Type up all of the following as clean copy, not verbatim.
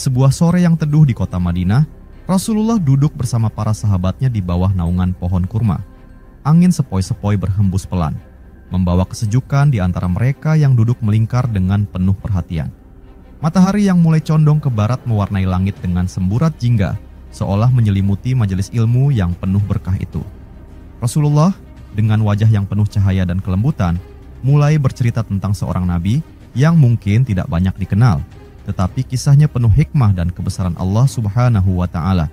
sebuah sore yang teduh di kota Madinah, Rasulullah duduk bersama para sahabatnya di bawah naungan pohon kurma. Angin sepoi-sepoi berhembus pelan, membawa kesejukan di antara mereka yang duduk melingkar dengan penuh perhatian. Matahari yang mulai condong ke barat mewarnai langit dengan semburat jingga, seolah menyelimuti majelis ilmu yang penuh berkah itu. Rasulullah, dengan wajah yang penuh cahaya dan kelembutan, mulai bercerita tentang seorang nabi yang mungkin tidak banyak dikenal, tetapi kisahnya penuh hikmah dan kebesaran Allah Subhanahu wa Ta'ala.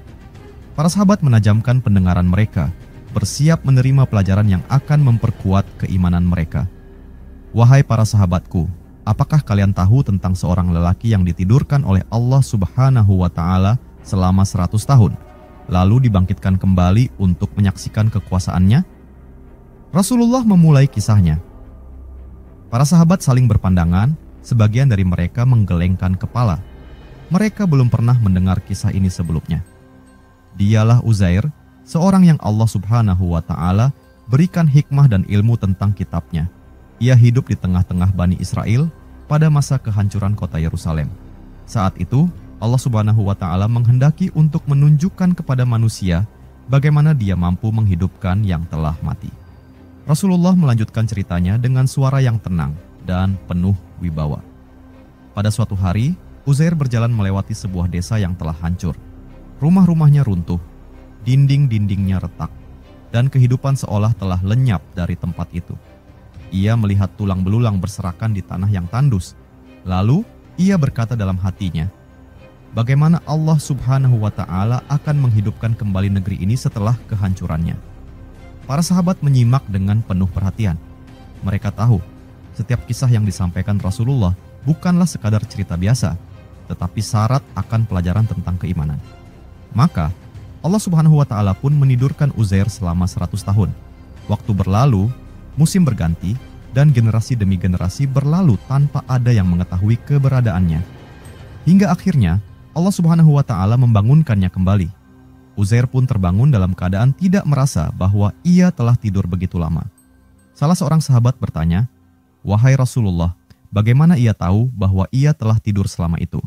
Para sahabat menajamkan pendengaran mereka, bersiap menerima pelajaran yang akan memperkuat keimanan mereka. Wahai para sahabatku, apakah kalian tahu tentang seorang lelaki yang ditidurkan oleh Allah Subhanahu wa Ta'ala selama 100 tahun, lalu dibangkitkan kembali untuk menyaksikan kekuasaannya? Rasulullah memulai kisahnya. Para sahabat saling berpandangan, sebagian dari mereka menggelengkan kepala. Mereka belum pernah mendengar kisah ini sebelumnya. Dialah Uzair, seorang yang Allah Subhanahu wa Ta'ala berikan hikmah dan ilmu tentang kitabnya. Ia hidup di tengah-tengah Bani Israel pada masa kehancuran kota Yerusalem. Saat itu, Allah Subhanahu wa Ta'ala menghendaki untuk menunjukkan kepada manusia bagaimana dia mampu menghidupkan yang telah mati. Rasulullah melanjutkan ceritanya dengan suara yang tenang dan penuh wibawa. Pada suatu hari, Uzair berjalan melewati sebuah desa yang telah hancur. Rumah-rumahnya runtuh, dinding-dindingnya retak, dan kehidupan seolah telah lenyap dari tempat itu. Ia melihat tulang belulang berserakan di tanah yang tandus. Lalu, ia berkata dalam hatinya, bagaimana Allah Subhanahu wa Ta'ala akan menghidupkan kembali negeri ini setelah kehancurannya. Para sahabat menyimak dengan penuh perhatian. Mereka tahu, setiap kisah yang disampaikan Rasulullah bukanlah sekadar cerita biasa, tetapi syarat akan pelajaran tentang keimanan. Maka, Allah Subhanahu wa Ta'ala pun menidurkan Uzair selama 100 tahun. Waktu berlalu, musim berganti, dan generasi demi generasi berlalu tanpa ada yang mengetahui keberadaannya. Hingga akhirnya, Allah Subhanahu wa Ta'ala membangunkannya kembali. Uzair pun terbangun dalam keadaan tidak merasa bahwa ia telah tidur begitu lama. Salah seorang sahabat bertanya, wahai Rasulullah, bagaimana ia tahu bahwa ia telah tidur selama itu?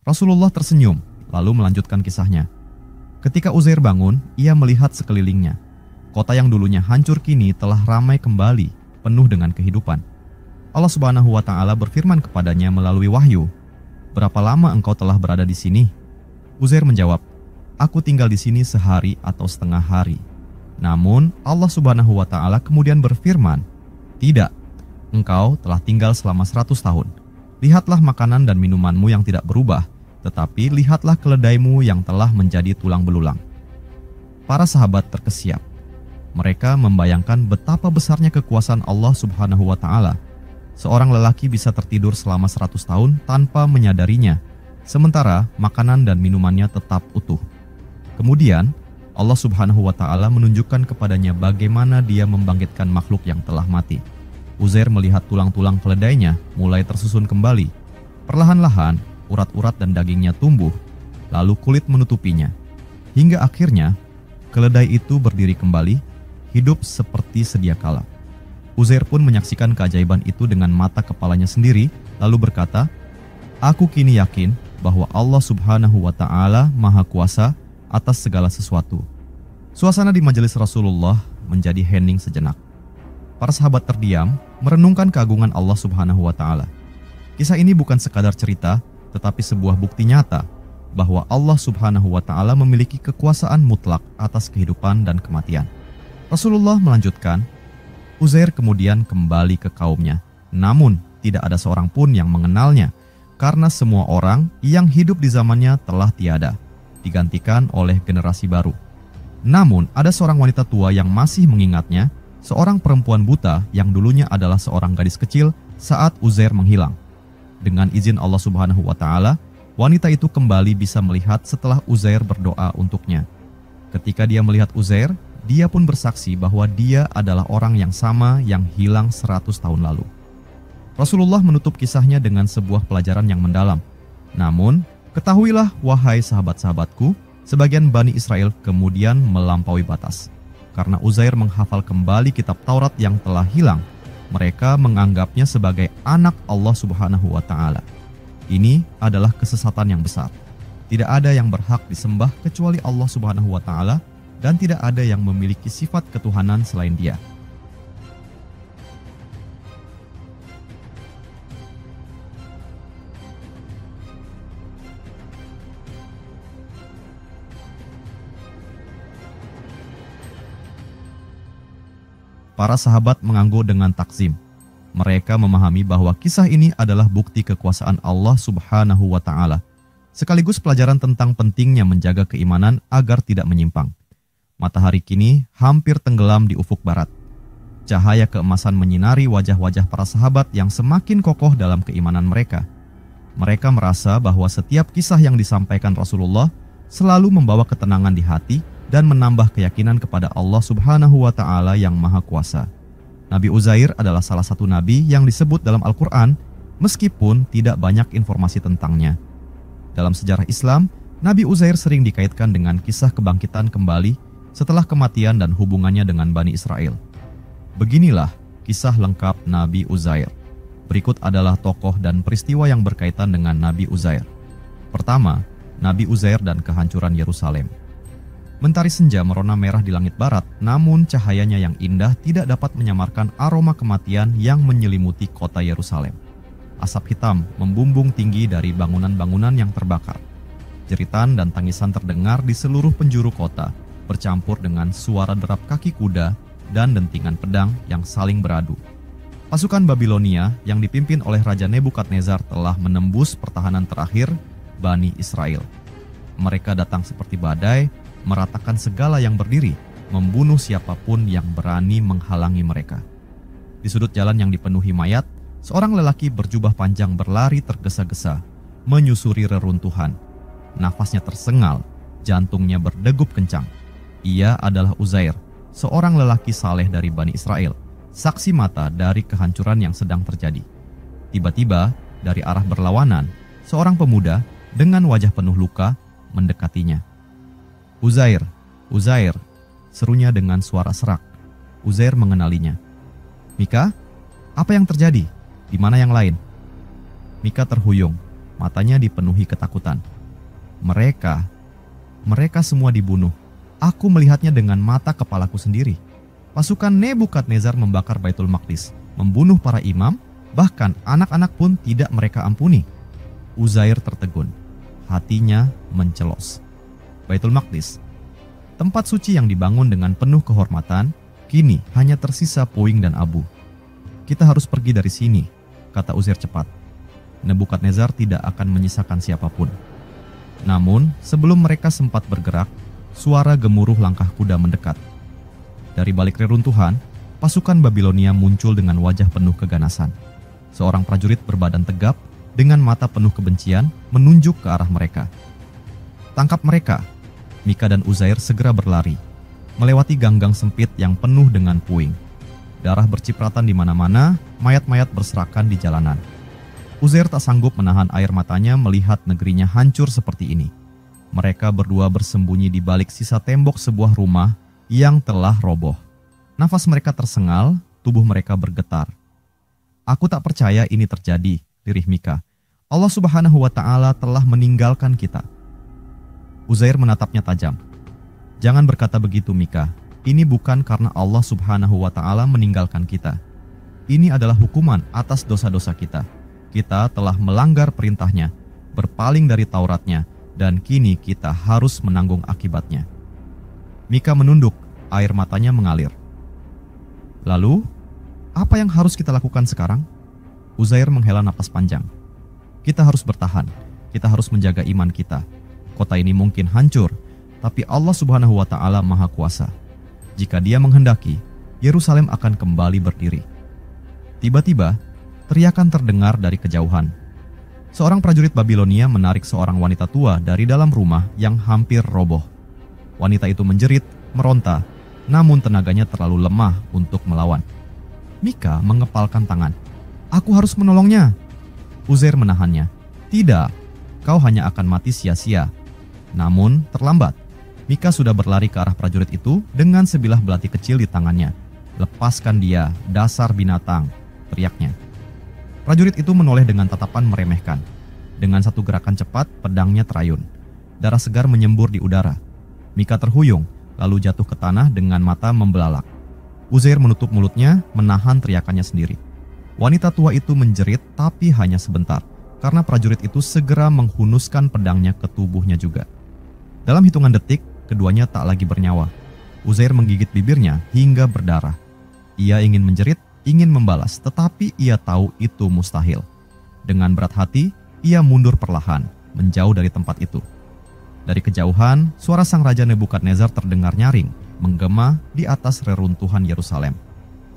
Rasulullah tersenyum, lalu melanjutkan kisahnya. Ketika Uzair bangun, ia melihat sekelilingnya. Kota yang dulunya hancur kini telah ramai kembali, penuh dengan kehidupan. Allah Subhanahu wa Ta'ala berfirman kepadanya melalui wahyu, berapa lama engkau telah berada di sini? Uzair menjawab, aku tinggal di sini sehari atau setengah hari. Namun Allah Subhanahu wa Ta'ala kemudian berfirman, tidak, engkau telah tinggal selama 100 tahun. Lihatlah makanan dan minumanmu yang tidak berubah, tetapi lihatlah keledaimu yang telah menjadi tulang belulang. Para sahabat terkesiap. Mereka membayangkan betapa besarnya kekuasaan Allah Subhanahu wa Ta'ala. Seorang lelaki bisa tertidur selama 100 tahun tanpa menyadarinya, sementara makanan dan minumannya tetap utuh. Kemudian, Allah Subhanahu wa Ta'ala menunjukkan kepadanya bagaimana dia membangkitkan makhluk yang telah mati. Uzair melihat tulang-tulang keledainya mulai tersusun kembali. Perlahan-lahan, urat-urat dan dagingnya tumbuh, lalu kulit menutupinya. Hingga akhirnya, keledai itu berdiri kembali, hidup seperti sedia kala. Uzair pun menyaksikan keajaiban itu dengan mata kepalanya sendiri, lalu berkata, aku kini yakin bahwa Allah Subhanahu wa Ta'ala Maha Kuasa atas segala sesuatu. Suasana di majelis Rasulullah menjadi hening sejenak. Para sahabat terdiam, merenungkan keagungan Allah Subhanahu wa Ta'ala. Kisah ini bukan sekadar cerita, tetapi sebuah bukti nyata bahwa Allah Subhanahu wa Ta'ala memiliki kekuasaan mutlak atas kehidupan dan kematian. Rasulullah melanjutkan, Uzair kemudian kembali ke kaumnya, namun tidak ada seorang pun yang mengenalnya, karena semua orang yang hidup di zamannya telah tiada, digantikan oleh generasi baru. Namun ada seorang wanita tua yang masih mengingatnya, seorang perempuan buta yang dulunya adalah seorang gadis kecil saat Uzair menghilang. Dengan izin Allah Subhanahu wa Ta'ala, wanita itu kembali bisa melihat setelah Uzair berdoa untuknya. Ketika dia melihat Uzair, dia pun bersaksi bahwa dia adalah orang yang sama yang hilang 100 tahun lalu. Rasulullah menutup kisahnya dengan sebuah pelajaran yang mendalam. Namun, ketahuilah wahai sahabat-sahabatku, sebagian Bani Israel kemudian melampaui batas. Karena Uzair menghafal kembali kitab Taurat yang telah hilang, mereka menganggapnya sebagai anak Allah Subhanahu wa Ta'ala. Ini adalah kesesatan yang besar. Tidak ada yang berhak disembah kecuali Allah Subhanahu wa Ta'ala, dan tidak ada yang memiliki sifat ketuhanan selain Dia. Para sahabat mengangguk dengan takzim. Mereka memahami bahwa kisah ini adalah bukti kekuasaan Allah Subhanahu wa Ta'ala, sekaligus pelajaran tentang pentingnya menjaga keimanan agar tidak menyimpang. Matahari kini hampir tenggelam di ufuk barat. Cahaya keemasan menyinari wajah-wajah para sahabat yang semakin kokoh dalam keimanan mereka. Mereka merasa bahwa setiap kisah yang disampaikan Rasulullah selalu membawa ketenangan di hati dan menambah keyakinan kepada Allah Subhanahu wa Ta'ala yang Maha Kuasa. Nabi Uzair adalah salah satu nabi yang disebut dalam Al-Quran, meskipun tidak banyak informasi tentangnya. Dalam sejarah Islam, Nabi Uzair sering dikaitkan dengan kisah kebangkitan kembali setelah kematian dan hubungannya dengan Bani Israel. Beginilah kisah lengkap Nabi Uzair. Berikut adalah tokoh dan peristiwa yang berkaitan dengan Nabi Uzair. Pertama, Nabi Uzair dan kehancuran Yerusalem. Mentari senja merona merah di langit barat, namun cahayanya yang indah tidak dapat menyamarkan aroma kematian yang menyelimuti kota Yerusalem. Asap hitam membumbung tinggi dari bangunan-bangunan yang terbakar. Jeritan dan tangisan terdengar di seluruh penjuru kota, bercampur dengan suara derap kaki kuda dan dentingan pedang yang saling beradu. Pasukan Babilonia yang dipimpin oleh Raja Nebukadnezar telah menembus pertahanan terakhir Bani Israel. Mereka datang seperti badai, meratakan segala yang berdiri, membunuh siapapun yang berani menghalangi mereka. Di sudut jalan yang dipenuhi mayat, seorang lelaki berjubah panjang berlari tergesa-gesa, menyusuri reruntuhan. Nafasnya tersengal, jantungnya berdegup kencang. Ia adalah Uzair, seorang lelaki saleh dari Bani Israel, saksi mata dari kehancuran yang sedang terjadi. Tiba-tiba, dari arah berlawanan, seorang pemuda dengan wajah penuh luka mendekatinya. Uzair, Uzair, serunya dengan suara serak. Uzair mengenalinya. Mika, apa yang terjadi? Di mana yang lain? Mika terhuyung, matanya dipenuhi ketakutan. Mereka semua dibunuh. Aku melihatnya dengan mata kepalaku sendiri. Pasukan Nebukadnezar membakar Baitul Maqdis, membunuh para imam, bahkan anak-anak pun tidak mereka ampuni. Uzair tertegun, hatinya mencelos. Baitul Maqdis, tempat suci yang dibangun dengan penuh kehormatan, kini hanya tersisa puing dan abu. Kita harus pergi dari sini, kata Uzair cepat. Nebukadnezar tidak akan menyisakan siapapun. Namun, sebelum mereka sempat bergerak, suara gemuruh langkah kuda mendekat. Dari balik reruntuhan, pasukan Babilonia muncul dengan wajah penuh keganasan. Seorang prajurit berbadan tegap, dengan mata penuh kebencian, menunjuk ke arah mereka. Tangkap mereka! Mika dan Uzair segera berlari, melewati gang-gang sempit yang penuh dengan puing. Darah bercipratan di mana-mana, mayat-mayat berserakan di jalanan. Uzair tak sanggup menahan air matanya melihat negerinya hancur seperti ini. Mereka berdua bersembunyi di balik sisa tembok sebuah rumah yang telah roboh. Nafas mereka tersengal, tubuh mereka bergetar. Aku tak percaya ini terjadi, lirih Mika. Allah Subhanahu wa Ta'ala telah meninggalkan kita. Uzair menatapnya tajam. Jangan berkata begitu, Mika. Ini bukan karena Allah Subhanahu wa Ta'ala meninggalkan kita. Ini adalah hukuman atas dosa-dosa kita. Kita telah melanggar perintahnya, berpaling dari Tauratnya, dan kini kita harus menanggung akibatnya. Mika menunduk, air matanya mengalir. Lalu, apa yang harus kita lakukan sekarang? Uzair menghela napas panjang. Kita harus bertahan, kita harus menjaga iman kita. Kota ini mungkin hancur, tapi Allah Subhanahu wa Ta'ala Maha Kuasa. Jika Dia menghendaki, Yerusalem akan kembali berdiri. Tiba-tiba, teriakan terdengar dari kejauhan. Seorang prajurit Babilonia menarik seorang wanita tua dari dalam rumah yang hampir roboh. Wanita itu menjerit, meronta, namun tenaganya terlalu lemah untuk melawan. Mika mengepalkan tangan. Aku harus menolongnya. Uzair menahannya. Tidak, kau hanya akan mati sia-sia. Namun terlambat. Mika sudah berlari ke arah prajurit itu dengan sebilah belati kecil di tangannya. Lepaskan dia, dasar binatang, teriaknya. Prajurit itu menoleh dengan tatapan meremehkan. Dengan satu gerakan cepat, pedangnya terayun. Darah segar menyembur di udara. Mika terhuyung, lalu jatuh ke tanah dengan mata membelalak. Uzair menutup mulutnya, menahan teriakannya sendiri. Wanita tua itu menjerit, tapi hanya sebentar, karena prajurit itu segera menghunuskan pedangnya ke tubuhnya juga. Dalam hitungan detik, keduanya tak lagi bernyawa. Uzair menggigit bibirnya hingga berdarah. Ia ingin menjerit, ingin membalas, tetapi ia tahu itu mustahil. Dengan berat hati, ia mundur perlahan, menjauh dari tempat itu. Dari kejauhan, suara sang Raja Nebukadnezar terdengar nyaring, menggema di atas reruntuhan Yerusalem.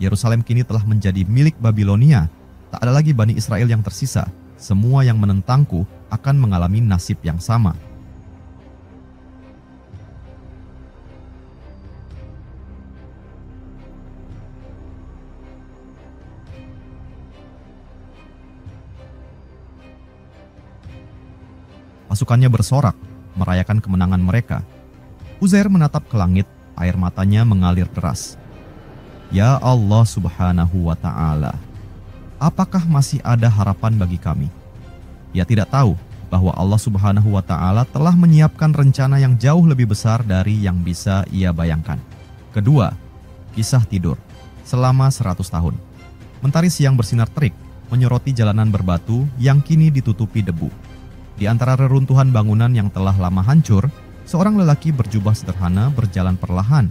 Yerusalem kini telah menjadi milik Babilonia. Tak ada lagi Bani Israel yang tersisa. Semua yang menentangku akan mengalami nasib yang sama. Pasukannya bersorak, merayakan kemenangan mereka. Uzair menatap ke langit, air matanya mengalir deras. Ya Allah Subhanahu wa Ta'ala, apakah masih ada harapan bagi kami? Ia tidak tahu bahwa Allah Subhanahu wa Ta'ala telah menyiapkan rencana yang jauh lebih besar dari yang bisa ia bayangkan. Kedua, kisah tidur selama 100 tahun. Mentari siang bersinar terik, menyoroti jalanan berbatu yang kini ditutupi debu. Di antara reruntuhan bangunan yang telah lama hancur, seorang lelaki berjubah sederhana berjalan perlahan.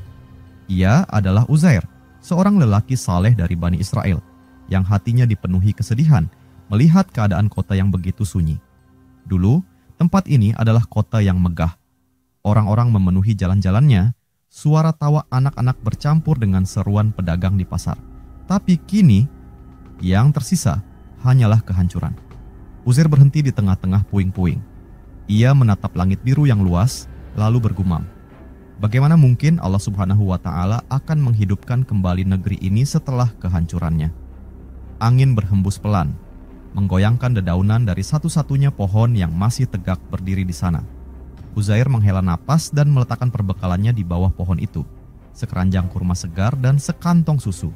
Ia adalah Uzair, seorang lelaki saleh dari Bani Israel, yang hatinya dipenuhi kesedihan melihat keadaan kota yang begitu sunyi. Dulu, tempat ini adalah kota yang megah. Orang-orang memenuhi jalan-jalannya, suara tawa anak-anak bercampur dengan seruan pedagang di pasar. Tapi kini, yang tersisa hanyalah kehancuran. Uzair berhenti di tengah-tengah puing-puing. Ia menatap langit biru yang luas, lalu bergumam. Bagaimana mungkin Allah Subhanahu wa Ta'ala akan menghidupkan kembali negeri ini setelah kehancurannya? Angin berhembus pelan, menggoyangkan dedaunan dari satu-satunya pohon yang masih tegak berdiri di sana. Uzair menghela napas dan meletakkan perbekalannya di bawah pohon itu, sekeranjang kurma segar dan sekantong susu.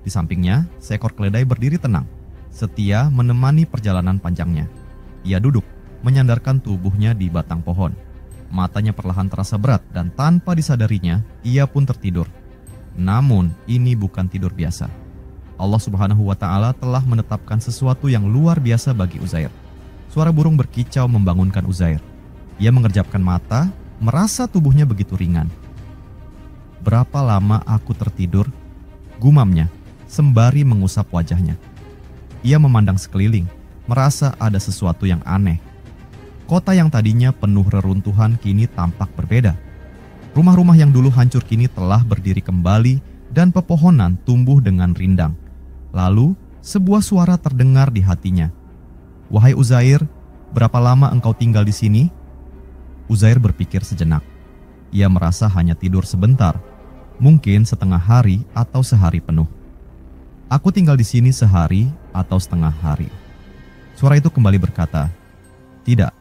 Di sampingnya, seekor keledai berdiri tenang, setia menemani perjalanan panjangnya. Ia duduk, menyandarkan tubuhnya di batang pohon. Matanya perlahan terasa berat dan tanpa disadarinya, ia pun tertidur. Namun, ini bukan tidur biasa. Allah Subhanahu wa Ta'ala telah menetapkan sesuatu yang luar biasa bagi Uzair. Suara burung berkicau membangunkan Uzair. Ia mengerjapkan mata, merasa tubuhnya begitu ringan. Berapa lama aku tertidur? Gumamnya, sembari mengusap wajahnya. Ia memandang sekeliling, merasa ada sesuatu yang aneh. Kota yang tadinya penuh reruntuhan kini tampak berbeda. Rumah-rumah yang dulu hancur kini telah berdiri kembali dan pepohonan tumbuh dengan rindang. Lalu, sebuah suara terdengar di hatinya. Wahai Uzair, berapa lama engkau tinggal di sini? Uzair berpikir sejenak. Ia merasa hanya tidur sebentar, mungkin setengah hari atau sehari penuh. Aku tinggal di sini sehari atau setengah hari. Suara itu kembali berkata, tidak,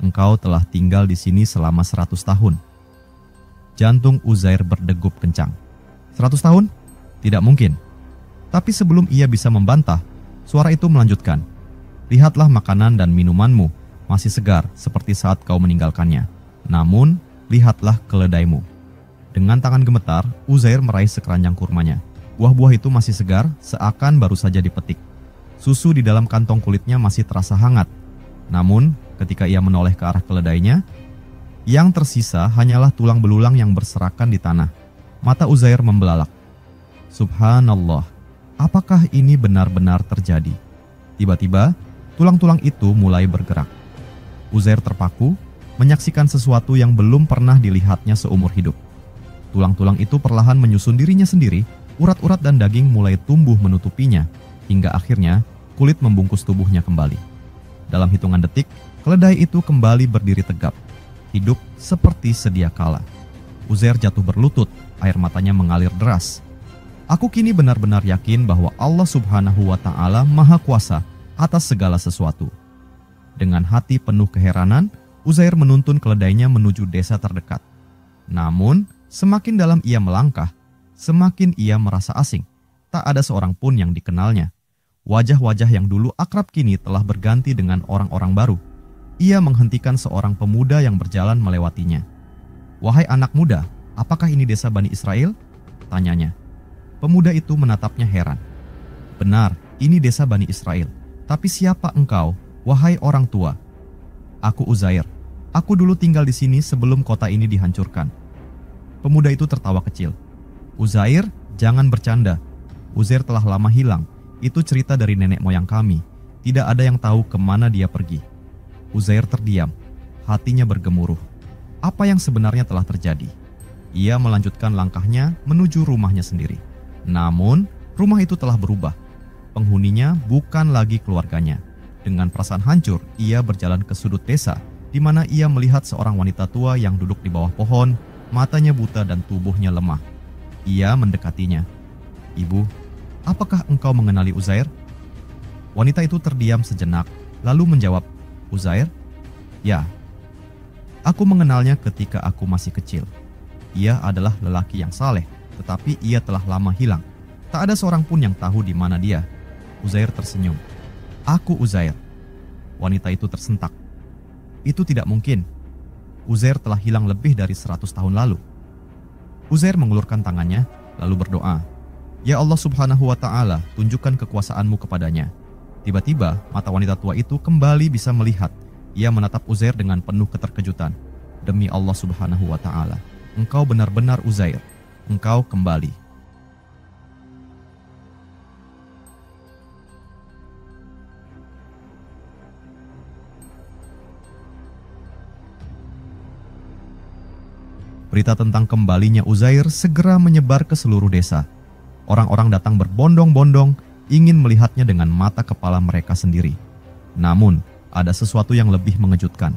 engkau telah tinggal di sini selama 100 tahun. Jantung Uzair berdegup kencang. 100 tahun? Tidak mungkin. Tapi sebelum ia bisa membantah, suara itu melanjutkan. Lihatlah makanan dan minumanmu masih segar seperti saat kau meninggalkannya. Namun, lihatlah keledaimu. Dengan tangan gemetar, Uzair meraih sekeranjang kurmanya. Buah-buah itu masih segar, seakan baru saja dipetik. Susu di dalam kantong kulitnya masih terasa hangat. Namun, ketika ia menoleh ke arah keledainya, yang tersisa hanyalah tulang belulang yang berserakan di tanah. Mata Uzair membelalak. Subhanallah, apakah ini benar-benar terjadi? Tiba-tiba, tulang-tulang itu mulai bergerak. Uzair terpaku, menyaksikan sesuatu yang belum pernah dilihatnya seumur hidup. Tulang-tulang itu perlahan menyusun dirinya sendiri. Urat-urat dan daging mulai tumbuh menutupinya, hingga akhirnya kulit membungkus tubuhnya kembali. Dalam hitungan detik, keledai itu kembali berdiri tegap, hidup seperti sedia kala. Uzair jatuh berlutut, air matanya mengalir deras. Aku kini benar-benar yakin bahwa Allah Subhanahu wa Ta'ala Maha Kuasa atas segala sesuatu. Dengan hati penuh keheranan, Uzair menuntun keledainya menuju desa terdekat. Namun, semakin dalam ia melangkah, semakin ia merasa asing. Tak ada seorang pun yang dikenalnya. Wajah-wajah yang dulu akrab kini telah berganti dengan orang-orang baru. Ia menghentikan seorang pemuda yang berjalan melewatinya. "Wahai anak muda, apakah ini desa Bani Israel?" tanyanya. Pemuda itu menatapnya heran. "Benar, ini desa Bani Israel. Tapi siapa engkau, wahai orang tua?" "Aku Uzair. Aku dulu tinggal di sini sebelum kota ini dihancurkan." Pemuda itu tertawa kecil. "Uzair, jangan bercanda. Uzair telah lama hilang. Itu cerita dari nenek moyang kami. Tidak ada yang tahu kemana dia pergi." Uzair terdiam. Hatinya bergemuruh. Apa yang sebenarnya telah terjadi? Ia melanjutkan langkahnya menuju rumahnya sendiri. Namun, rumah itu telah berubah. Penghuninya bukan lagi keluarganya. Dengan perasaan hancur, ia berjalan ke sudut desa, di mana ia melihat seorang wanita tua yang duduk di bawah pohon, matanya buta dan tubuhnya lemah. Ia mendekatinya. "Ibu, apakah engkau mengenali Uzair?" Wanita itu terdiam sejenak, lalu menjawab, "Uzair? Ya, aku mengenalnya ketika aku masih kecil. Ia adalah lelaki yang saleh, tetapi ia telah lama hilang. Tak ada seorang pun yang tahu di mana dia." Uzair tersenyum. "Aku Uzair." Wanita itu tersentak. "Itu tidak mungkin. Uzair telah hilang lebih dari 100 tahun lalu." Uzair mengulurkan tangannya, lalu berdoa, "Ya Allah Subhanahu wa Ta'ala, tunjukkan kekuasaan-Mu kepadanya." Tiba-tiba, mata wanita tua itu kembali bisa melihat. Ia menatap Uzair dengan penuh keterkejutan. "Demi Allah Subhanahu wa Ta'ala, engkau benar-benar Uzair. Engkau kembali." Berita tentang kembalinya Uzair segera menyebar ke seluruh desa. Orang-orang datang berbondong-bondong ingin melihatnya dengan mata kepala mereka sendiri. Namun, ada sesuatu yang lebih mengejutkan.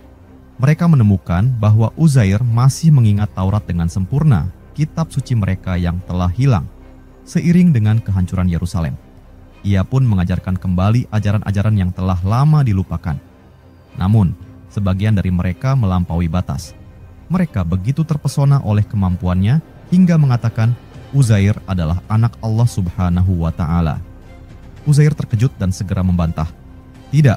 Mereka menemukan bahwa Uzair masih mengingat Taurat dengan sempurna, kitab suci mereka yang telah hilang, seiring dengan kehancuran Yerusalem. Ia pun mengajarkan kembali ajaran-ajaran yang telah lama dilupakan. Namun, sebagian dari mereka melampaui batas. Mereka begitu terpesona oleh kemampuannya hingga mengatakan Uzair adalah anak Allah Subhanahu wa Ta'ala. Uzair terkejut dan segera membantah, "Tidak,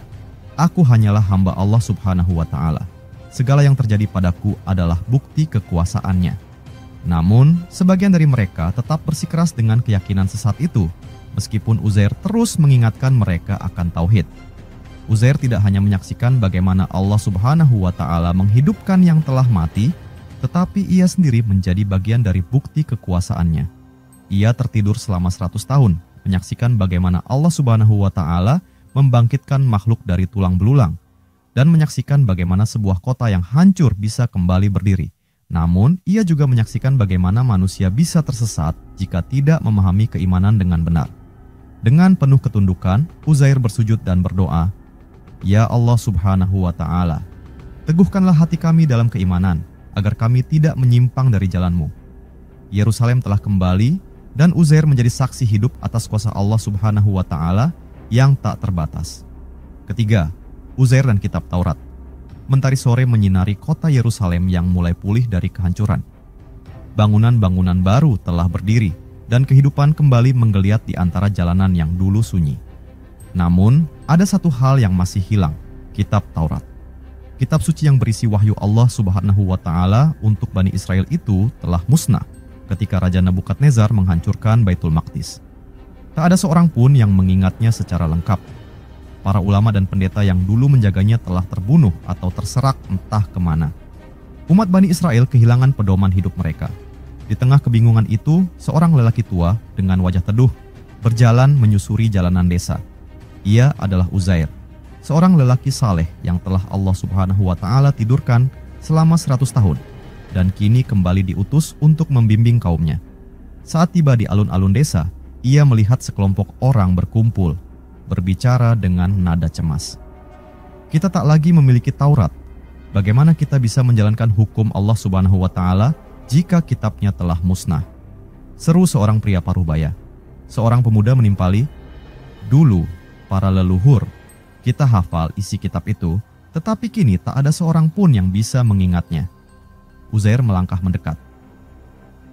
aku hanyalah hamba Allah Subhanahu wa Ta'ala. Segala yang terjadi padaku adalah bukti kekuasaannya." Namun, sebagian dari mereka tetap bersikeras dengan keyakinan sesat itu, meskipun Uzair terus mengingatkan mereka akan tauhid. Uzair tidak hanya menyaksikan bagaimana Allah Subhanahu wa Ta'ala menghidupkan yang telah mati, tetapi ia sendiri menjadi bagian dari bukti kekuasaannya. Ia tertidur selama 100 tahun, menyaksikan bagaimana Allah Subhanahu wa Ta'ala membangkitkan makhluk dari tulang belulang, dan menyaksikan bagaimana sebuah kota yang hancur bisa kembali berdiri. Namun, ia juga menyaksikan bagaimana manusia bisa tersesat jika tidak memahami keimanan dengan benar. Dengan penuh ketundukan, Uzair bersujud dan berdoa, "Ya Allah Subhanahu wa Ta'ala, teguhkanlah hati kami dalam keimanan, agar kami tidak menyimpang dari jalan-Mu." Yerusalem telah kembali, dan Uzair menjadi saksi hidup atas kuasa Allah Subhanahu wa Ta'ala yang tak terbatas. Ketiga, Uzair dan Kitab Taurat. Mentari sore menyinari kota Yerusalem yang mulai pulih dari kehancuran. Bangunan-bangunan baru telah berdiri, dan kehidupan kembali menggeliat di antara jalanan yang dulu sunyi. Namun, ada satu hal yang masih hilang, Kitab Taurat. Kitab suci yang berisi wahyu Allah Subhanahu wa Ta'ala untuk Bani Israel itu telah musnah ketika Raja Nebukadnezar menghancurkan Baitul Maqdis. Tak ada seorang pun yang mengingatnya secara lengkap. Para ulama dan pendeta yang dulu menjaganya telah terbunuh atau terserak entah kemana. Umat Bani Israel kehilangan pedoman hidup mereka. Di tengah kebingungan itu, seorang lelaki tua dengan wajah teduh berjalan menyusuri jalanan desa. Ia adalah Uzair, seorang lelaki saleh yang telah Allah Subhanahu wa Ta'ala tidurkan selama 100 tahun. Dan kini kembali diutus untuk membimbing kaumnya. Saat tiba di alun-alun desa, ia melihat sekelompok orang berkumpul, berbicara dengan nada cemas. "Kita tak lagi memiliki Taurat. Bagaimana kita bisa menjalankan hukum Allah Subhanahu wa Ta'ala jika kitabnya telah musnah?" Seru seorang pria paruh-baya. Seorang pemuda menimpali, "Dulu, para leluhur, kita hafal isi kitab itu, tetapi kini tak ada seorang pun yang bisa mengingatnya." Uzair melangkah mendekat.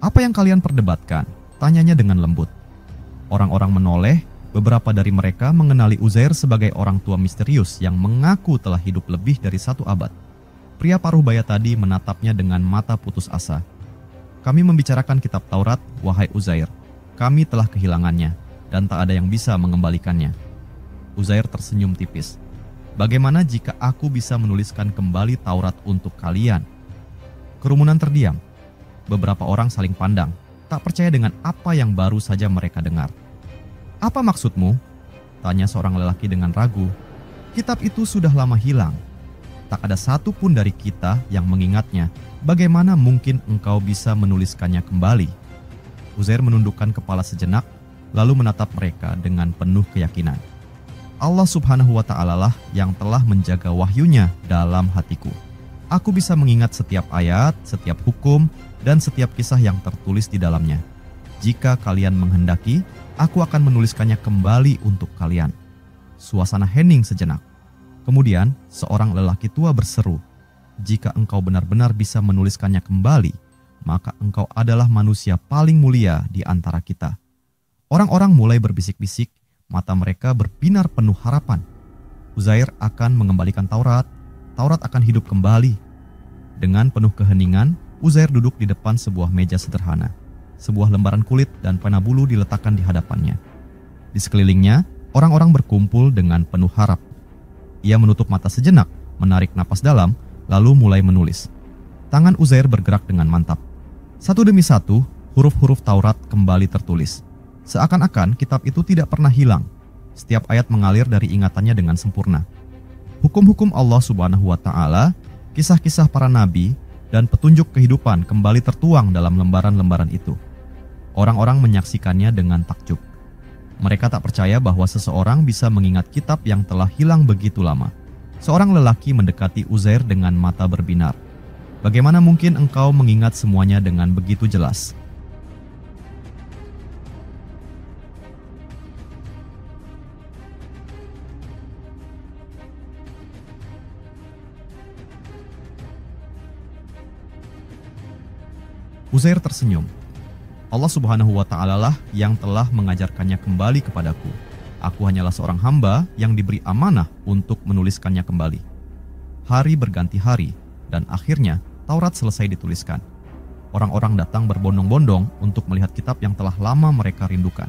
"Apa yang kalian perdebatkan?" tanyanya dengan lembut. Orang-orang menoleh Beberapa dari mereka mengenali Uzair sebagai orang tua misterius yang mengaku telah hidup lebih dari 1 abad. Pria paruh baya tadi menatapnya dengan mata putus asa. Kami membicarakan kitab Taurat, wahai Uzair. Kami telah kehilangannya, dan tak ada yang bisa mengembalikannya. Uzair tersenyum tipis. Bagaimana jika aku bisa menuliskan kembali Taurat untuk kalian? Kerumunan terdiam. Beberapa orang saling pandang, tak percaya dengan apa yang baru saja mereka dengar. Apa maksudmu? Tanya seorang lelaki dengan ragu. Kitab itu sudah lama hilang. Tak ada satu pun dari kita yang mengingatnya. Bagaimana mungkin engkau bisa menuliskannya kembali? Uzair menundukkan kepala sejenak, lalu menatap mereka dengan penuh keyakinan. Allah Subhanahu wa Ta'ala lah yang telah menjaga wahyunya dalam hatiku. Aku bisa mengingat setiap ayat, setiap hukum, dan setiap kisah yang tertulis di dalamnya. Jika kalian menghendaki, aku akan menuliskannya kembali untuk kalian. Suasana hening sejenak. Kemudian, seorang lelaki tua berseru, jika engkau benar-benar bisa menuliskannya kembali, maka engkau adalah manusia paling mulia di antara kita. Orang-orang mulai berbisik-bisik, mata mereka berbinar penuh harapan. Uzair akan mengembalikan Taurat, Taurat akan hidup kembali. Dengan penuh keheningan, Uzair duduk di depan sebuah meja sederhana. Sebuah lembaran kulit dan pena bulu diletakkan di hadapannya. Di sekelilingnya, orang-orang berkumpul dengan penuh harap. Ia menutup mata sejenak, menarik napas dalam, lalu mulai menulis. Tangan Uzair bergerak dengan mantap. Satu demi satu, huruf-huruf Taurat kembali tertulis. Seakan-akan kitab itu tidak pernah hilang. Setiap ayat mengalir dari ingatannya dengan sempurna. Hukum-hukum Allah Subhanahu wa Ta'ala, kisah-kisah para nabi, dan petunjuk kehidupan kembali tertuang dalam lembaran-lembaran itu. Orang-orang menyaksikannya dengan takjub. Mereka tak percaya bahwa seseorang bisa mengingat kitab yang telah hilang begitu lama. Seorang lelaki mendekati Uzair dengan mata berbinar. Bagaimana mungkin engkau mengingat semuanya dengan begitu jelas? Uzair tersenyum. Allah Subhanahu wa Ta'ala lah yang telah mengajarkannya kembali kepadaku. Aku hanyalah seorang hamba yang diberi amanah untuk menuliskannya kembali. Hari berganti hari, dan akhirnya Taurat selesai dituliskan. Orang-orang datang berbondong-bondong untuk melihat kitab yang telah lama mereka rindukan.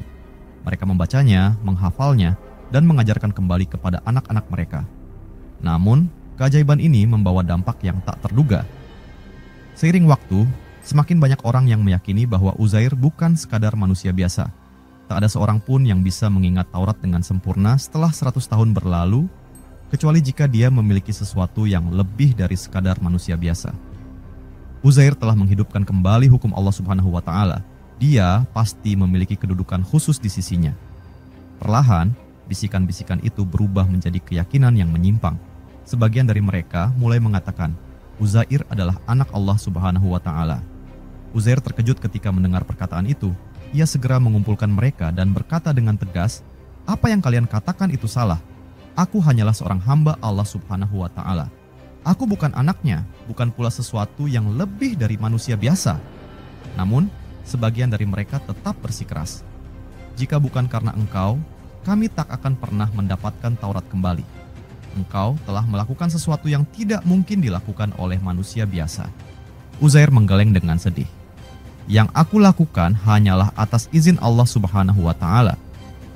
Mereka membacanya, menghafalnya, dan mengajarkan kembali kepada anak-anak mereka. Namun, keajaiban ini membawa dampak yang tak terduga. Seiring waktu, semakin banyak orang yang meyakini bahwa Uzair bukan sekadar manusia biasa. Tak ada seorang pun yang bisa mengingat Taurat dengan sempurna setelah 100 tahun berlalu, kecuali jika dia memiliki sesuatu yang lebih dari sekadar manusia biasa. Uzair telah menghidupkan kembali hukum Allah Subhanahu wa Ta'ala. Dia pasti memiliki kedudukan khusus di sisinya. Perlahan, bisikan-bisikan itu berubah menjadi keyakinan yang menyimpang. Sebagian dari mereka mulai mengatakan, Uzair adalah anak Allah Subhanahu wa Ta'ala. Uzair terkejut ketika mendengar perkataan itu. Ia segera mengumpulkan mereka dan berkata dengan tegas, "Apa yang kalian katakan itu salah. Aku hanyalah seorang hamba Allah Subhanahu wa Ta'ala. Aku bukan anaknya, bukan pula sesuatu yang lebih dari manusia biasa." Namun, sebagian dari mereka tetap bersikeras. "Jika bukan karena engkau, kami tak akan pernah mendapatkan Taurat kembali. Engkau telah melakukan sesuatu yang tidak mungkin dilakukan oleh manusia biasa." Uzair menggeleng dengan sedih. "Yang aku lakukan hanyalah atas izin Allah Subhanahu wa Ta'ala.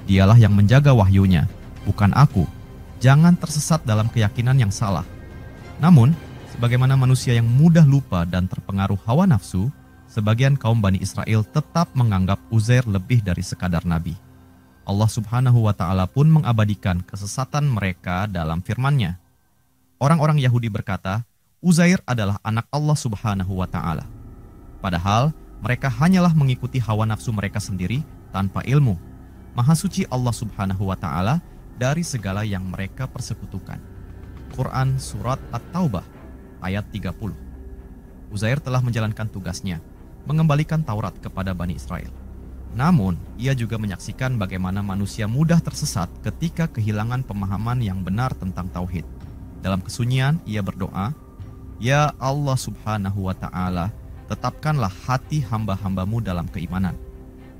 Dialah yang menjaga wahyunya, bukan aku. Jangan tersesat dalam keyakinan yang salah." Namun, sebagaimana manusia yang mudah lupa dan terpengaruh hawa nafsu, sebagian kaum Bani Israel tetap menganggap Uzair lebih dari sekadar nabi. Allah Subhanahu wa Ta'ala pun mengabadikan kesesatan mereka dalam firman-Nya. Orang-orang Yahudi berkata, Uzair adalah anak Allah Subhanahu wa Ta'ala. Padahal, mereka hanyalah mengikuti hawa nafsu mereka sendiri tanpa ilmu. Maha suci Allah Subhanahu wa Ta'ala dari segala yang mereka persekutukan. Quran Surat At-Taubah ayat 30. Uzair telah menjalankan tugasnya, mengembalikan Taurat kepada Bani Israel. Namun, ia juga menyaksikan bagaimana manusia mudah tersesat ketika kehilangan pemahaman yang benar tentang tauhid. Dalam kesunyian, ia berdoa, "Ya Allah Subhanahu wa Ta'ala, tetapkanlah hati hamba-hambamu dalam keimanan.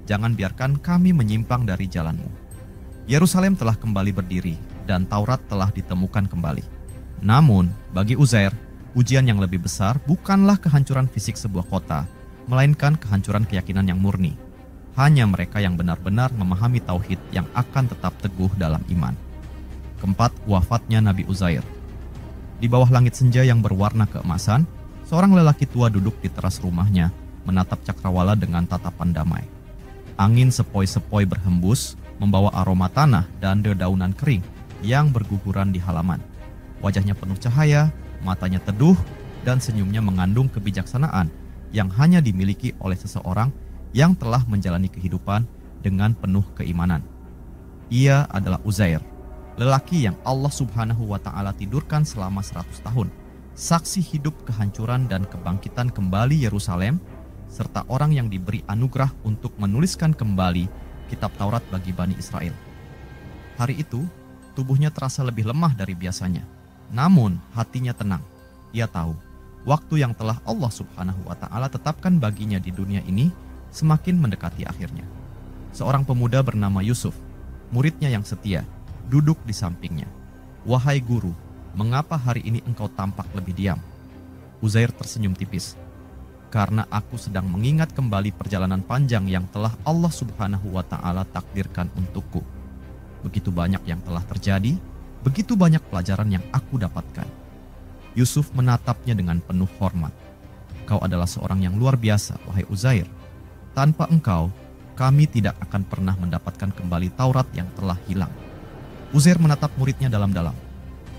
Jangan biarkan kami menyimpang dari jalanmu." Yerusalem telah kembali berdiri dan Taurat telah ditemukan kembali. Namun, bagi Uzair, ujian yang lebih besar bukanlah kehancuran fisik sebuah kota, melainkan kehancuran keyakinan yang murni. Hanya mereka yang benar-benar memahami tauhid yang akan tetap teguh dalam iman. Keempat, wafatnya Nabi Uzair. Di bawah langit senja yang berwarna keemasan, seorang lelaki tua duduk di teras rumahnya, menatap cakrawala dengan tatapan damai. Angin sepoi-sepoi berhembus, membawa aroma tanah dan dedaunan kering yang berguguran di halaman. Wajahnya penuh cahaya, matanya teduh, dan senyumnya mengandung kebijaksanaan yang hanya dimiliki oleh seseorang yang telah menjalani kehidupan dengan penuh keimanan. Ia adalah Uzair, lelaki yang Allah Subhanahu wa Ta'ala tidurkan selama 100 tahun, saksi hidup kehancuran dan kebangkitan kembali Yerusalem, serta orang yang diberi anugerah untuk menuliskan kembali kitab Taurat bagi Bani Israel. Hari itu, tubuhnya terasa lebih lemah dari biasanya, namun hatinya tenang. Ia tahu, waktu yang telah Allah Subhanahu wa Ta'ala tetapkan baginya di dunia ini semakin mendekati akhirnya. Seorang pemuda bernama Yusuf, muridnya yang setia, duduk di sampingnya. "Wahai guru, mengapa hari ini engkau tampak lebih diam?" Uzair tersenyum tipis. "Karena aku sedang mengingat kembali perjalanan panjang yang telah Allah Subhanahu wa Ta'ala takdirkan untukku. Begitu banyak yang telah terjadi, begitu banyak pelajaran yang aku dapatkan." Yusuf menatapnya dengan penuh hormat. "Kau adalah seorang yang luar biasa, wahai Uzair. Tanpa engkau, kami tidak akan pernah mendapatkan kembali Taurat yang telah hilang." Uzair menatap muridnya dalam-dalam.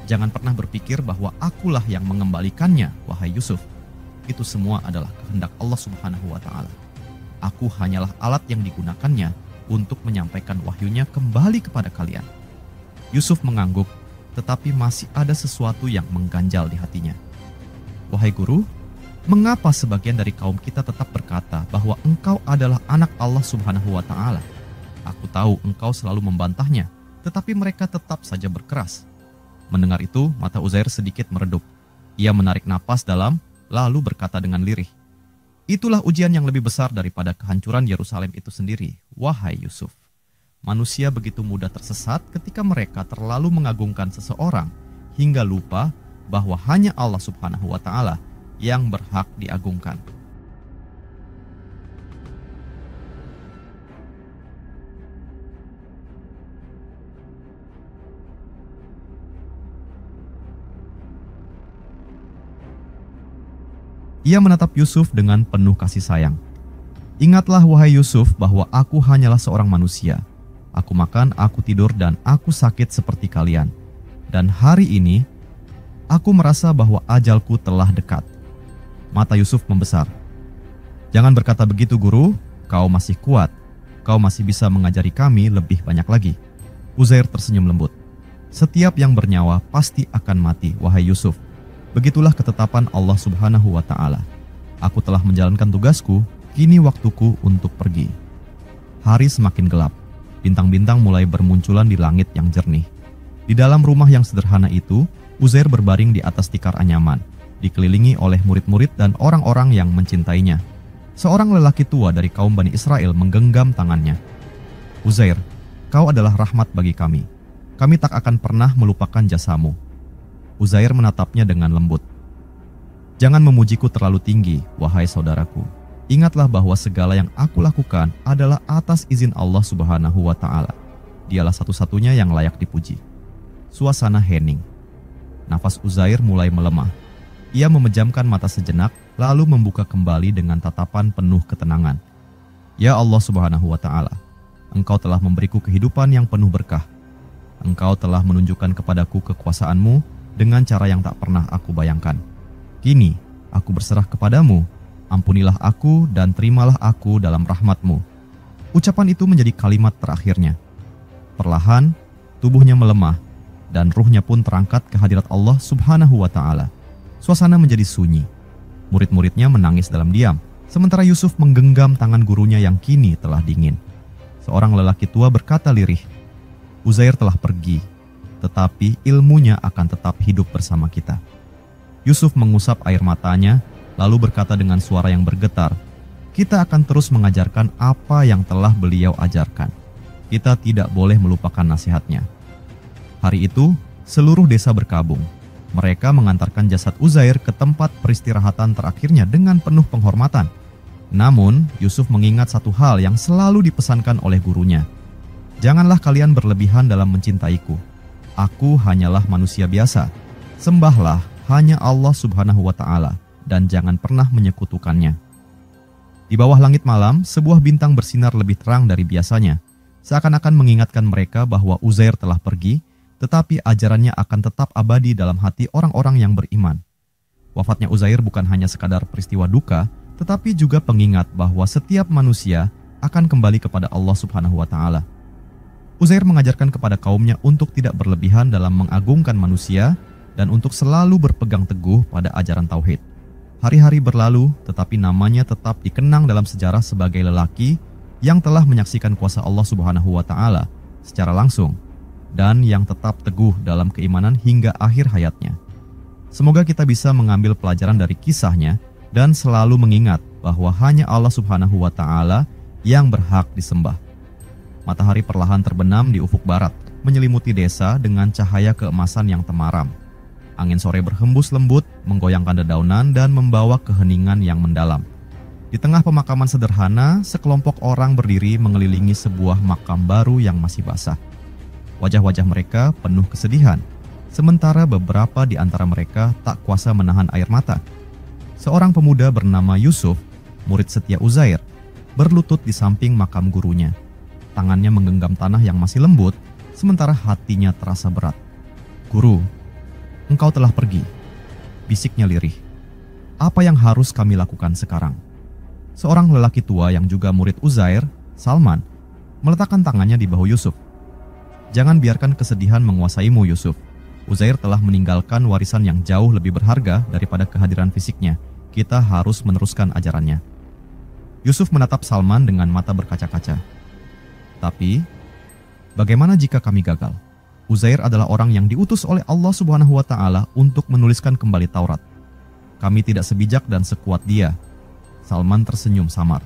"Jangan pernah berpikir bahwa akulah yang mengembalikannya, wahai Yusuf. Itu semua adalah kehendak Allah Subhanahu wa Ta'ala. Aku hanyalah alat yang digunakannya untuk menyampaikan wahyunya kembali kepada kalian." Yusuf mengangguk, tetapi masih ada sesuatu yang mengganjal di hatinya. "Wahai guru, mengapa sebagian dari kaum kita tetap berkata bahwa engkau adalah anak Allah Subhanahu wa Ta'ala? Aku tahu engkau selalu membantahnya, tetapi mereka tetap saja berkeras." Mendengar itu, mata Uzair sedikit meredup. Ia menarik napas dalam, lalu berkata dengan lirih, "Itulah ujian yang lebih besar daripada kehancuran Yerusalem itu sendiri, wahai Yusuf. Manusia begitu mudah tersesat ketika mereka terlalu mengagungkan seseorang hingga lupa bahwa hanya Allah Subhanahu wa Ta'ala yang berhak diagungkan." Ia menatap Yusuf dengan penuh kasih sayang. "Ingatlah wahai Yusuf bahwa aku hanyalah seorang manusia. Aku makan, aku tidur, dan aku sakit seperti kalian. Dan hari ini, aku merasa bahwa ajalku telah dekat." Mata Yusuf membesar. "Jangan berkata begitu, guru. Kau masih kuat. Kau masih bisa mengajari kami lebih banyak lagi." Uzair tersenyum lembut. "Setiap yang bernyawa pasti akan mati, wahai Yusuf. Begitulah ketetapan Allah Subhanahu wa Ta'ala. Aku telah menjalankan tugasku, kini waktuku untuk pergi." Hari semakin gelap. Bintang-bintang mulai bermunculan di langit yang jernih. Di dalam rumah yang sederhana itu, Uzair berbaring di atas tikar anyaman, dikelilingi oleh murid-murid dan orang-orang yang mencintainya. Seorang lelaki tua dari kaum Bani Israel menggenggam tangannya. "Uzair, kau adalah rahmat bagi kami. Kami tak akan pernah melupakan jasamu." Uzair menatapnya dengan lembut. "Jangan memujiku terlalu tinggi, wahai saudaraku. Ingatlah bahwa segala yang aku lakukan adalah atas izin Allah Subhanahu wa Ta'ala. Dialah satu-satunya yang layak dipuji." Suasana hening. Nafas Uzair mulai melemah. Ia memejamkan mata sejenak, lalu membuka kembali dengan tatapan penuh ketenangan. "Ya Allah Subhanahu wa Ta'ala, Engkau telah memberiku kehidupan yang penuh berkah. Engkau telah menunjukkan kepadaku kekuasaan-Mu dengan cara yang tak pernah aku bayangkan. Kini, aku berserah kepadamu. Ampunilah aku dan terimalah aku dalam rahmat-Mu." Ucapan itu menjadi kalimat terakhirnya. Perlahan, tubuhnya melemah, dan ruhnya pun terangkat ke hadirat Allah Subhanahu wa Ta'ala. Suasana menjadi sunyi. Murid-muridnya menangis dalam diam, sementara Yusuf menggenggam tangan gurunya yang kini telah dingin. Seorang lelaki tua berkata lirih, "Uzair telah pergi, tetapi ilmunya akan tetap hidup bersama kita." Yusuf mengusap air matanya, lalu berkata dengan suara yang bergetar, "Kita akan terus mengajarkan apa yang telah beliau ajarkan." Kita tidak boleh melupakan nasihatnya. Hari itu, seluruh desa berkabung. Mereka mengantarkan jasad Uzair ke tempat peristirahatan terakhirnya dengan penuh penghormatan. Namun, Yusuf mengingat satu hal yang selalu dipesankan oleh gurunya. Janganlah kalian berlebihan dalam mencintaiku. Aku hanyalah manusia biasa. Sembahlah hanya Allah Subhanahu wa Ta'ala dan jangan pernah menyekutukannya. Di bawah langit malam, sebuah bintang bersinar lebih terang dari biasanya. Seakan-akan mengingatkan mereka bahwa Uzair telah pergi, tetapi ajarannya akan tetap abadi dalam hati orang-orang yang beriman. Wafatnya Uzair bukan hanya sekadar peristiwa duka, tetapi juga pengingat bahwa setiap manusia akan kembali kepada Allah Subhanahu wa Ta'ala. Uzair mengajarkan kepada kaumnya untuk tidak berlebihan dalam mengagungkan manusia dan untuk selalu berpegang teguh pada ajaran tauhid. Hari-hari berlalu, tetapi namanya tetap dikenang dalam sejarah sebagai lelaki yang telah menyaksikan kuasa Allah Subhanahu wa Ta'ala secara langsung dan yang tetap teguh dalam keimanan hingga akhir hayatnya. Semoga kita bisa mengambil pelajaran dari kisahnya dan selalu mengingat bahwa hanya Allah Subhanahu wa Ta'ala yang berhak disembah. Matahari perlahan terbenam di ufuk barat, menyelimuti desa dengan cahaya keemasan yang temaram. Angin sore berhembus lembut, menggoyangkan dedaunan dan membawa keheningan yang mendalam. Di tengah pemakaman sederhana, sekelompok orang berdiri mengelilingi sebuah makam baru yang masih basah. Wajah-wajah mereka penuh kesedihan, sementara beberapa di antara mereka tak kuasa menahan air mata. Seorang pemuda bernama Yusuf, murid setia Uzair, berlutut di samping makam gurunya. Tangannya menggenggam tanah yang masih lembut, sementara hatinya terasa berat. "Guru, engkau telah pergi," bisiknya lirih. "Apa yang harus kami lakukan sekarang?" Seorang lelaki tua yang juga murid Uzair, Salman, meletakkan tangannya di bahu Yusuf. "Jangan biarkan kesedihan menguasaimu, Yusuf. Uzair telah meninggalkan warisan yang jauh lebih berharga daripada kehadiran fisiknya. Kita harus meneruskan ajarannya." Yusuf menatap Salman dengan mata berkaca-kaca. "Tapi, bagaimana jika kami gagal? Uzair adalah orang yang diutus oleh Allah Subhanahu wa Ta'ala untuk menuliskan kembali Taurat. Kami tidak sebijak dan sekuat dia." Salman tersenyum samar.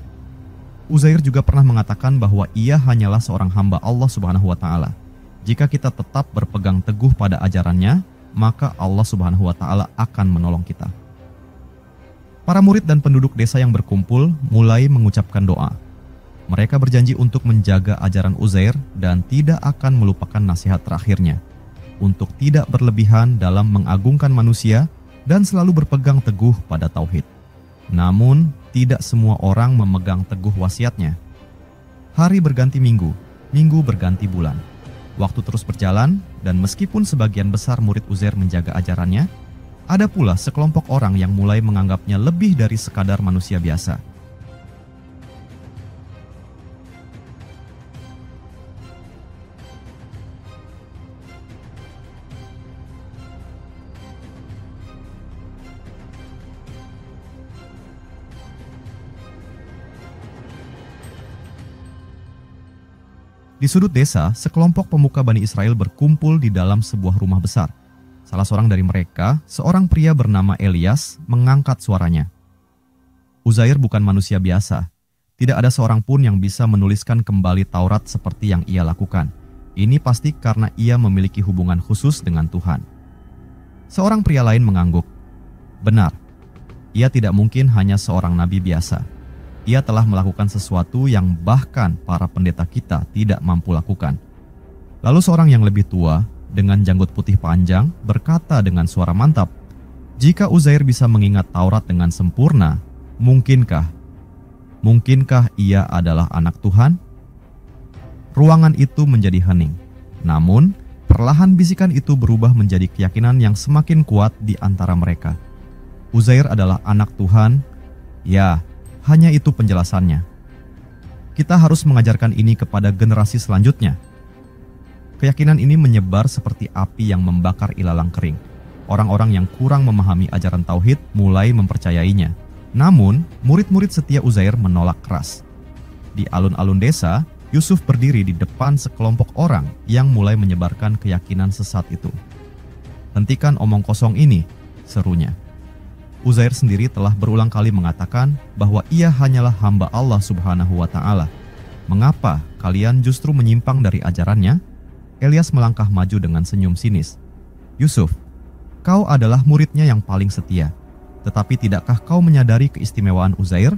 Uzair juga pernah mengatakan bahwa ia hanyalah seorang hamba Allah Subhanahu wa Ta'ala. Jika kita tetap berpegang teguh pada ajarannya, maka Allah Subhanahu wa Ta'ala akan menolong kita. Para murid dan penduduk desa yang berkumpul mulai mengucapkan doa. Mereka berjanji untuk menjaga ajaran Uzair dan tidak akan melupakan nasihat terakhirnya, untuk tidak berlebihan dalam mengagungkan manusia dan selalu berpegang teguh pada tauhid. Namun, tidak semua orang memegang teguh wasiatnya. Hari berganti minggu, minggu berganti bulan. Waktu terus berjalan, dan meskipun sebagian besar murid Uzair menjaga ajarannya, ada pula sekelompok orang yang mulai menganggapnya lebih dari sekadar manusia biasa. Di sudut desa, sekelompok pemuka Bani Israel berkumpul di dalam sebuah rumah besar. Salah seorang dari mereka, seorang pria bernama Elias, mengangkat suaranya. "Uzair bukan manusia biasa. Tidak ada seorang pun yang bisa menuliskan kembali Taurat seperti yang ia lakukan. Ini pasti karena ia memiliki hubungan khusus dengan Tuhan." Seorang pria lain mengangguk. "Benar, ia tidak mungkin hanya seorang nabi biasa. Ia telah melakukan sesuatu yang bahkan para pendeta kita tidak mampu lakukan." Lalu seorang yang lebih tua, dengan janggut putih panjang, berkata dengan suara mantap, "Jika Uzair bisa mengingat Taurat dengan sempurna, mungkinkah ia adalah anak Tuhan?" Ruangan itu menjadi hening. Namun, perlahan bisikan itu berubah menjadi keyakinan yang semakin kuat di antara mereka. Uzair adalah anak Tuhan. Ya, hanya itu penjelasannya. Kita harus mengajarkan ini kepada generasi selanjutnya. Keyakinan ini menyebar seperti api yang membakar ilalang kering. Orang-orang yang kurang memahami ajaran tauhid mulai mempercayainya. Namun, murid-murid setia Uzair menolak keras. Di alun-alun desa, Yusuf berdiri di depan sekelompok orang yang mulai menyebarkan keyakinan sesat itu. "Hentikan omong kosong ini," serunya. Uzair sendiri telah berulang kali mengatakan bahwa ia hanyalah hamba Allah Subhanahu wa Ta'ala. Mengapa kalian justru menyimpang dari ajarannya?" Ilyas melangkah maju dengan senyum sinis. "Yusuf, kau adalah muridnya yang paling setia. Tetapi tidakkah kau menyadari keistimewaan Uzair?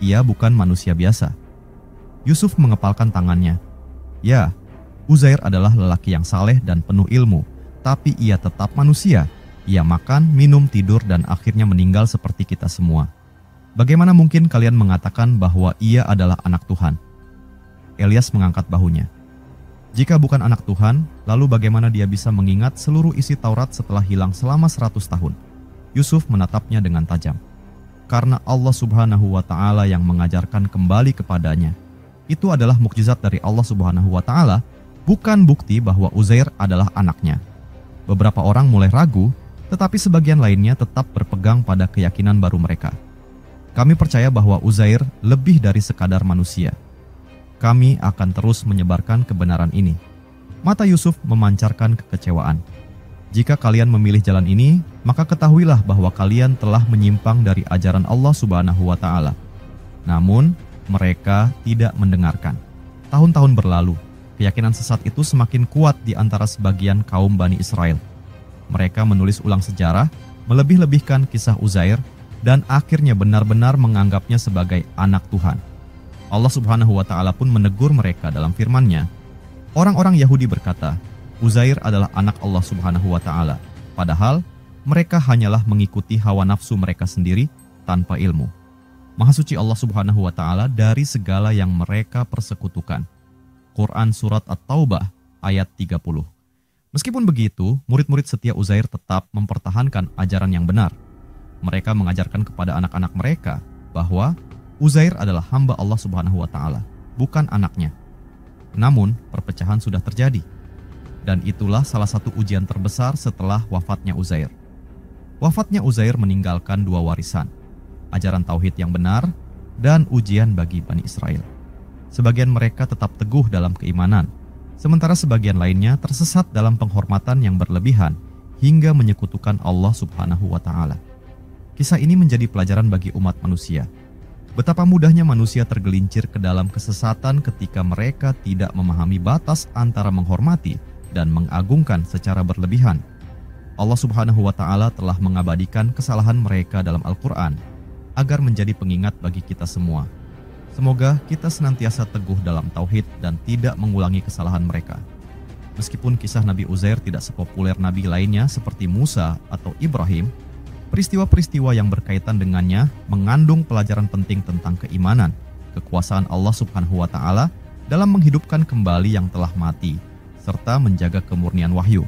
Ia bukan manusia biasa." Yusuf mengepalkan tangannya. "Ya, Uzair adalah lelaki yang saleh dan penuh ilmu, tapi ia tetap manusia. Ia makan, minum, tidur, dan akhirnya meninggal seperti kita semua. Bagaimana mungkin kalian mengatakan bahwa ia adalah anak Tuhan?" Ilyas mengangkat bahunya. "Jika bukan anak Tuhan, lalu bagaimana dia bisa mengingat seluruh isi Taurat setelah hilang selama 100 tahun? Yusuf menatapnya dengan tajam. "Karena Allah Subhanahu wa Ta'ala yang mengajarkan kembali kepadanya. Itu adalah mukjizat dari Allah Subhanahu wa Ta'ala, bukan bukti bahwa Uzair adalah anaknya." Beberapa orang mulai ragu, tetapi sebagian lainnya tetap berpegang pada keyakinan baru mereka. "Kami percaya bahwa Uzair lebih dari sekadar manusia. Kami akan terus menyebarkan kebenaran ini." Mata Yusuf memancarkan kekecewaan. "Jika kalian memilih jalan ini, maka ketahuilah bahwa kalian telah menyimpang dari ajaran Allah Subhanahu wa Ta'ala." Namun, mereka tidak mendengarkan. Tahun-tahun berlalu, keyakinan sesat itu semakin kuat di antara sebagian kaum Bani Israel. Mereka menulis ulang sejarah, melebih-lebihkan kisah Uzair, dan akhirnya benar-benar menganggapnya sebagai anak Tuhan. Allah Subhanahu wa Ta'ala pun menegur mereka dalam firman-Nya. Orang-orang Yahudi berkata, Uzair adalah anak Allah Subhanahu wa Ta'ala, padahal mereka hanyalah mengikuti hawa nafsu mereka sendiri tanpa ilmu. Maha suci Allah Subhanahu wa Ta'ala dari segala yang mereka persekutukan. Quran Surat At-Taubah ayat 30. Meskipun begitu, murid-murid setia Uzair tetap mempertahankan ajaran yang benar. Mereka mengajarkan kepada anak-anak mereka bahwa Uzair adalah hamba Allah Subhanahu wa Ta'ala, bukan anaknya. Namun, perpecahan sudah terjadi. Dan itulah salah satu ujian terbesar setelah wafatnya Uzair. Wafatnya Uzair meninggalkan dua warisan, ajaran tauhid yang benar dan ujian bagi Bani Israel. Sebagian mereka tetap teguh dalam keimanan, sementara sebagian lainnya tersesat dalam penghormatan yang berlebihan hingga menyekutukan Allah Subhanahu wa Ta'ala. Kisah ini menjadi pelajaran bagi umat manusia. Betapa mudahnya manusia tergelincir ke dalam kesesatan ketika mereka tidak memahami batas antara menghormati dan mengagungkan secara berlebihan. Allah Subhanahu wa Ta'ala telah mengabadikan kesalahan mereka dalam Al-Quran agar menjadi pengingat bagi kita semua. Semoga kita senantiasa teguh dalam tauhid dan tidak mengulangi kesalahan mereka. Meskipun kisah Nabi Uzair tidak sepopuler nabi lainnya seperti Musa atau Ibrahim, peristiwa-peristiwa yang berkaitan dengannya mengandung pelajaran penting tentang keimanan, kekuasaan Allah Subhanahu wa Ta'ala dalam menghidupkan kembali yang telah mati, serta menjaga kemurnian wahyu.